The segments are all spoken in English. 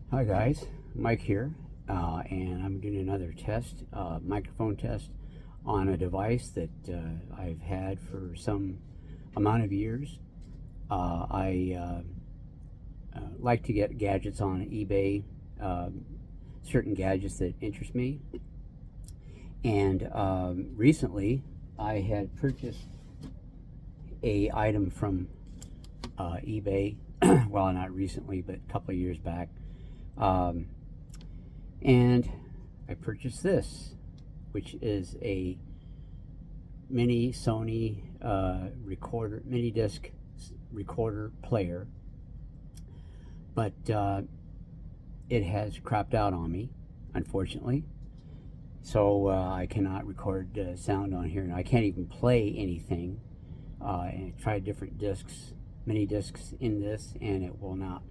Hi guys, Mike here, and I'm doing another test, microphone test on a device that I've had for some amount of years. I like to get gadgets on eBay, certain gadgets that interest me, and recently I had purchased a item from eBay, well, not recently, but a couple of years back. And I purchased this, which is a mini Sony recorder, mini disc recorder player, but it has crapped out on me, unfortunately. So I cannot record sound on here, and I can't even play anything. And I tried different discs, mini discs in this, and it will not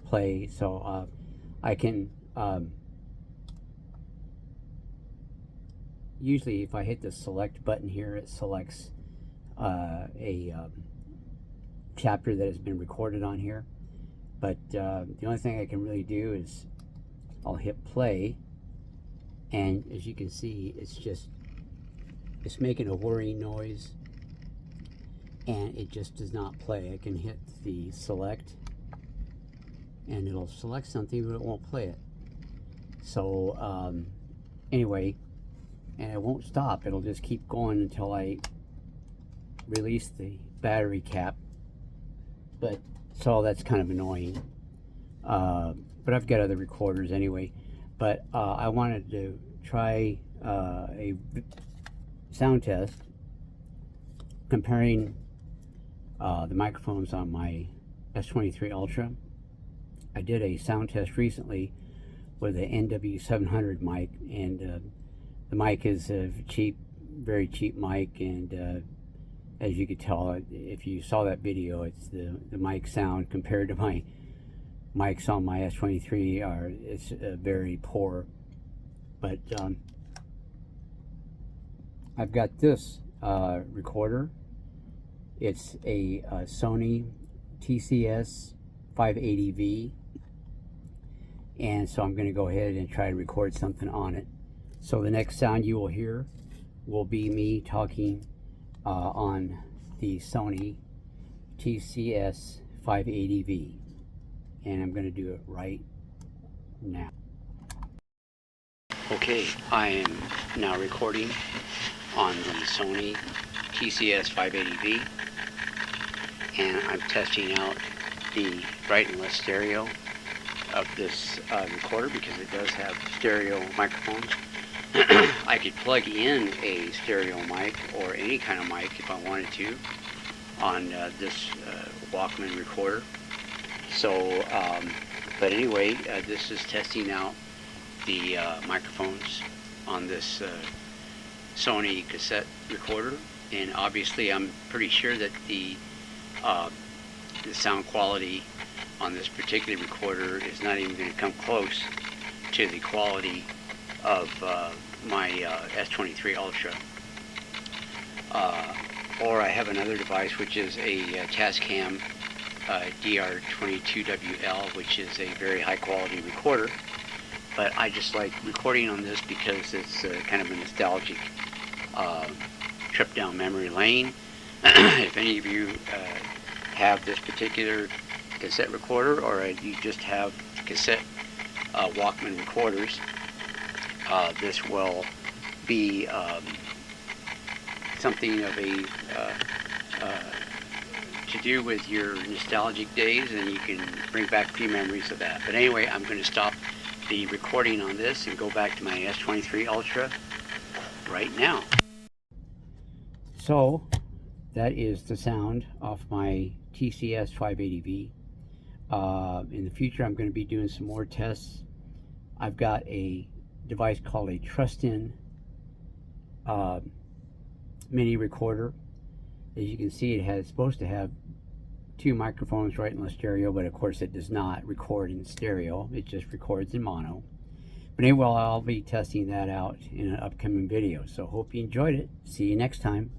play. So I can usually, if I hit the select button here, it selects a chapter that has been recorded on here. But the only thing I can really do is I'll hit play, and as you can see, it's making a whirring noise, and it just does not play. I can hit the select, and it'll select something, but it won't play it. So anyway, and it won't stop. It'll just keep going until I release the battery cap. But so that's kind of annoying. But I've got other recorders anyway. But I wanted to try a sound test comparing the microphones on my S23 Ultra. I did a sound test recently with the NW700 mic, and the mic is a cheap, very cheap mic, and as you could tell if you saw that video, it's the mic sound compared to my mics on my S23 it's very poor. But I've got this recorder. It's a Sony TCS-580v, and so I'm going to go ahead and try to record something on it. So the next sound you will hear will be me talking on the Sony TCS-580v, and I'm going to do it right now. Okay, I am now recording on the Sony TCS-580v, and I'm testing out the right and left stereo of this recorder, because it does have stereo microphones. I could plug in a stereo mic or any kind of mic if I wanted to on this Walkman recorder. So but anyway, this is testing out the microphones on this Sony cassette recorder, and obviously I'm pretty sure that the sound quality on this particular recorder is not even going to come close to the quality of my S23 Ultra. Or I have another device, which is a Tascam DR22WL, which is a very high quality recorder. But I just like recording on this because it's kind of a nostalgic trip down memory lane. If any of you have this particular cassette recorder, or you just have cassette Walkman recorders, this will be something of a to do with your nostalgic days, and you can bring back a few memories of that. But anyway, I'm going to stop the recording on this and go back to my S23 Ultra right now. So that is the sound off my TCS-580v. In the future, I'm going to be doing some more tests. I've got a device called a Trust-In mini recorder. As you can see, it's supposed to have two microphones right in the stereo, but of course it does not record in stereo. It just records in mono. But anyway, I'll be testing that out in an upcoming video. So hope you enjoyed it. See you next time.